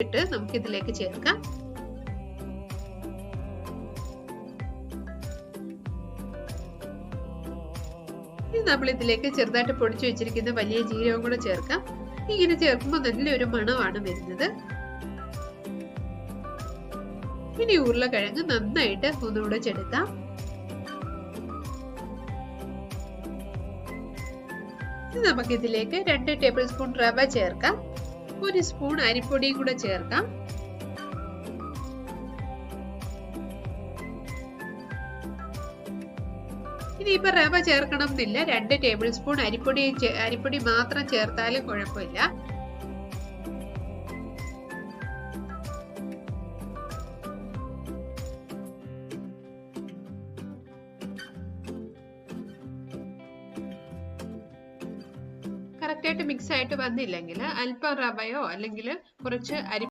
ഇട്ട് നമുക്ക് ഇതിലേക്ക് ചേർക്കാം. ഇനി നമ്മൾ ഇതിലേക്ക് ചെറുതായിട്ട് പൊടിച്ചു വെച്ചിരിക്കുന്ന വലിയ ജീരകം കൂടെ ചേർക്കാം. ഇങ്ങനെ ചേർക്കുമ്പോൾ നല്ലൊരു മണമാണ് വരുന്നത്. ഇനി ഉരുളക്കിഴങ്ങ് നന്നായിട്ട് ഒന്ന് ഉടച്ചെടുക്കാം. നമുക്ക് ഇതിലേക്ക് 2 ടേബിൾ സ്പൂൺ റവ ചേർക്കാം. 1 സ്പൂൺ അരിപ്പൊടിയും കൂടെ ചേർക്കാം. ഇനിയിപ്പോ റവ ചേർക്കണം എന്നില്ല. 2 ടേബിൾ സ്പൂൺ അരിപ്പൊടി മാത്രം ചേർത്താലും കുഴപ്പമില്ല. കറക്റ്റായിട്ട് മിക്സ് ആയിട്ട് വന്നില്ലെങ്കിൽ അല്പം റവയോ അല്ലെങ്കിൽ കുറച്ച്